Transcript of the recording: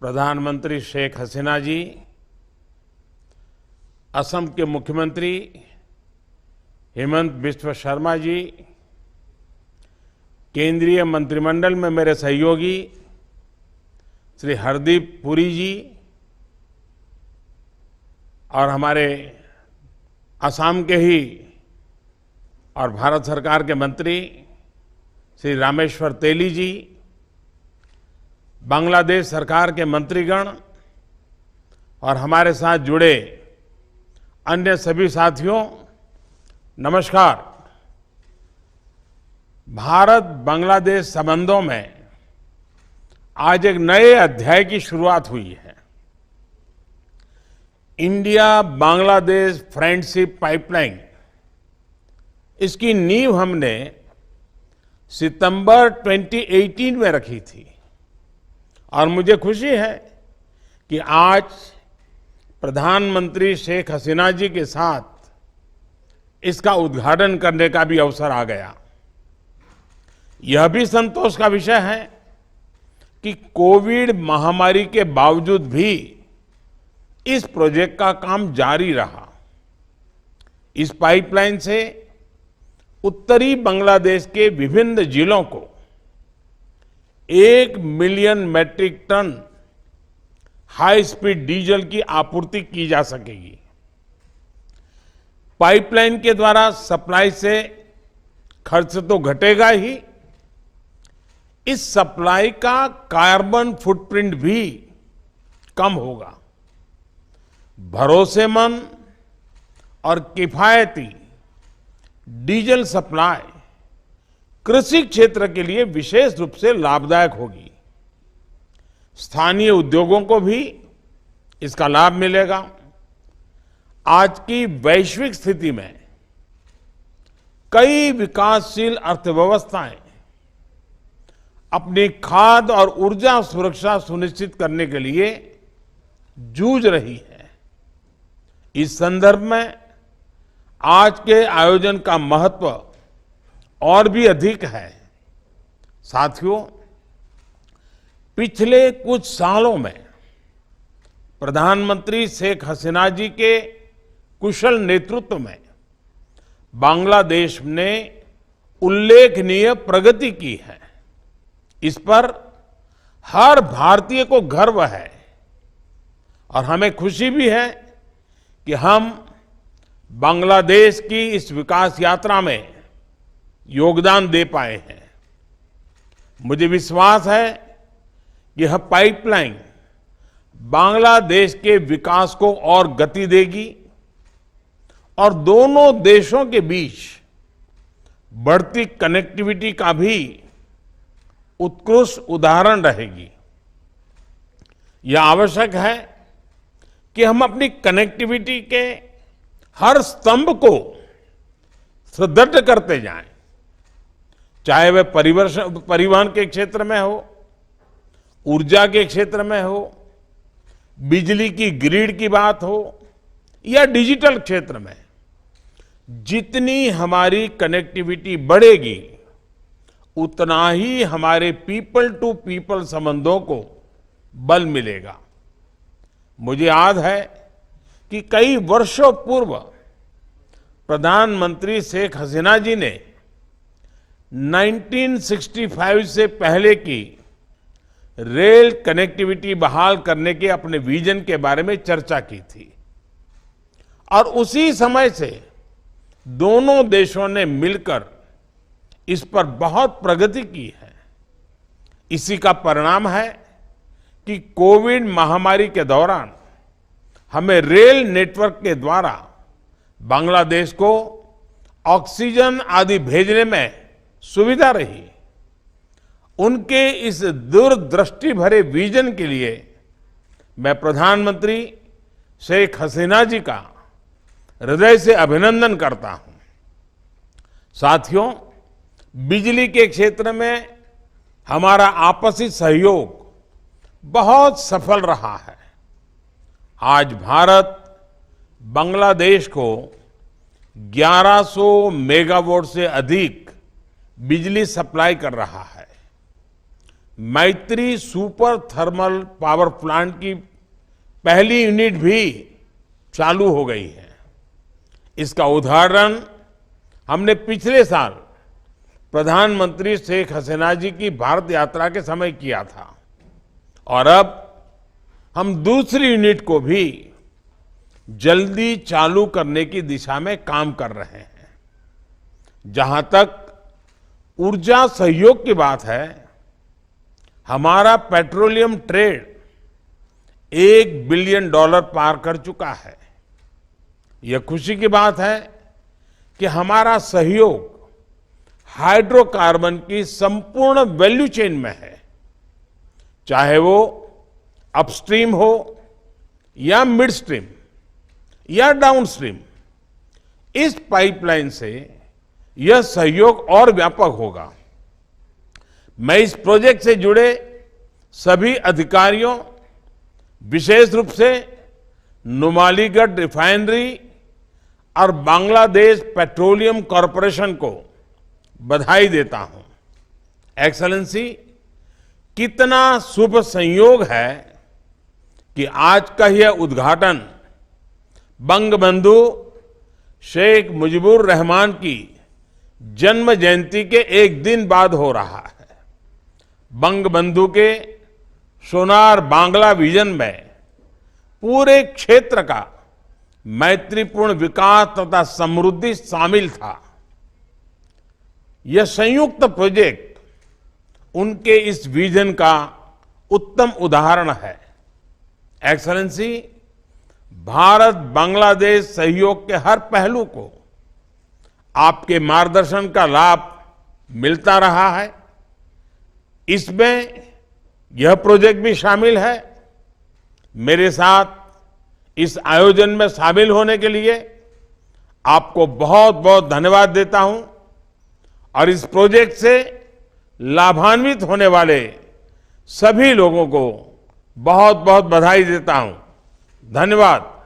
प्रधानमंत्री शेख हसीना जी, असम के मुख्यमंत्री हेमंत बिस्वा शर्मा जी, केंद्रीय मंत्रिमंडल में मेरे सहयोगी श्री हरदीप पुरी जी और हमारे असम के ही और भारत सरकार के मंत्री श्री रामेश्वर तेली जी, बांग्लादेश सरकार के मंत्रीगण और हमारे साथ जुड़े अन्य सभी साथियों, नमस्कार। भारत बांग्लादेश संबंधों में आज एक नए अध्याय की शुरुआत हुई है। इंडिया बांग्लादेश फ्रेंडशिप पाइपलाइन, इसकी नींव हमने सितंबर 2018 में रखी थी और मुझे खुशी है कि आज प्रधानमंत्री शेख हसीना जी के साथ इसका उद्घाटन करने का भी अवसर आ गया। यह भी संतोष का विषय है कि कोविड महामारी के बावजूद भी इस प्रोजेक्ट का काम जारी रहा। इस पाइपलाइन से उत्तरी बांग्लादेश के विभिन्न जिलों को 1 million metric ton high speed diesel की आपूर्ति की जा सकेगी। पाइपलाइन के द्वारा सप्लाई से खर्च तो घटेगा ही, इस सप्लाई का कार्बन फुटप्रिंट भी कम होगा। भरोसेमंद और किफायती डीजल सप्लाई कृषि क्षेत्र के लिए विशेष रूप से लाभदायक होगी। स्थानीय उद्योगों को भी इसका लाभ मिलेगा। आज की वैश्विक स्थिति में कई विकासशील अर्थव्यवस्थाएं अपनी खाद्य और ऊर्जा सुरक्षा सुनिश्चित करने के लिए जूझ रही है। इस संदर्भ में आज के आयोजन का महत्व और भी अधिक है। साथियों, पिछले कुछ सालों में प्रधानमंत्री शेख हसीना जी के कुशल नेतृत्व में बांग्लादेश ने उल्लेखनीय प्रगति की है। इस पर हर भारतीय को गर्व है और हमें खुशी भी है कि हम बांग्लादेश की इस विकास यात्रा में योगदान दे पाए हैं। मुझे विश्वास है कि यह पाइपलाइन बांग्लादेश के विकास को और गति देगी और दोनों देशों के बीच बढ़ती कनेक्टिविटी का भी उत्कृष्ट उदाहरण रहेगी। यह आवश्यक है कि हम अपनी कनेक्टिविटी के हर स्तंभ को सुदृढ़ करते जाएं, चाहे वह परिवहन के क्षेत्र में हो, ऊर्जा के क्षेत्र में हो, बिजली की ग्रिड की बात हो या डिजिटल क्षेत्र में। जितनी हमारी कनेक्टिविटी बढ़ेगी, उतना ही हमारे पीपल टू पीपल संबंधों को बल मिलेगा। मुझे याद है कि कई वर्षों पूर्व प्रधानमंत्री शेख हसीना जी ने 1965 से पहले की रेल कनेक्टिविटी बहाल करने के अपने विजन के बारे में चर्चा की थी और उसी समय से दोनों देशों ने मिलकर इस पर बहुत प्रगति की है। इसी का परिणाम है कि कोविड महामारी के दौरान हमें रेल नेटवर्क के द्वारा बांग्लादेश को ऑक्सीजन आदि भेजने में सुविधा रही। उनके इस दूरदृष्टि भरे विजन के लिए मैं प्रधानमंत्री शेख हसीना जी का हृदय से अभिनंदन करता हूं। साथियों, बिजली के क्षेत्र में हमारा आपसी सहयोग बहुत सफल रहा है। आज भारत बांग्लादेश को 1100 मेगावाट से अधिक बिजली सप्लाई कर रहा है। मैत्री सुपर थर्मल पावर प्लांट की पहली यूनिट भी चालू हो गई है। इसका उदाहरण हमने पिछले साल प्रधानमंत्री शेख हसीना जी की भारत यात्रा के समय किया था और अब हम दूसरी यूनिट को भी जल्दी चालू करने की दिशा में काम कर रहे हैं। जहां तक ऊर्जा सहयोग की बात है, हमारा पेट्रोलियम ट्रेड $1 बिलियन पार कर चुका है। यह खुशी की बात है कि हमारा सहयोग हाइड्रोकार्बन की संपूर्ण वैल्यू चेन में है, चाहे वो अपस्ट्रीम हो या मिडस्ट्रीम या डाउनस्ट्रीम। इस पाइपलाइन से यह सहयोग और व्यापक होगा। मैं इस प्रोजेक्ट से जुड़े सभी अधिकारियों, विशेष रूप से नुमालीगढ़ रिफाइनरी और बांग्लादेश पेट्रोलियम कॉरपोरेशन को बधाई देता हूं। एक्सेलेंसी, कितना शुभ संयोग है कि आज का यह उद्घाटन बंगबंधु शेख मुजीबुर रहमान की जन्म जयंती के एक दिन बाद हो रहा है। बंगबंधु के सोनार बांग्ला विजन में पूरे क्षेत्र का मैत्रीपूर्ण विकास तथा समृद्धि शामिल था। यह संयुक्त प्रोजेक्ट उनके इस विजन का उत्तम उदाहरण है। एक्सेलेंसी, भारत बांग्लादेश सहयोग के हर पहलू को आपके मार्गदर्शन का लाभ मिलता रहा है। इसमें यह प्रोजेक्ट भी शामिल है। मेरे साथ इस आयोजन में शामिल होने के लिए आपको बहुत बहुत धन्यवाद देता हूं और इस प्रोजेक्ट से लाभान्वित होने वाले सभी लोगों को बहुत बहुत बधाई देता हूं। धन्यवाद।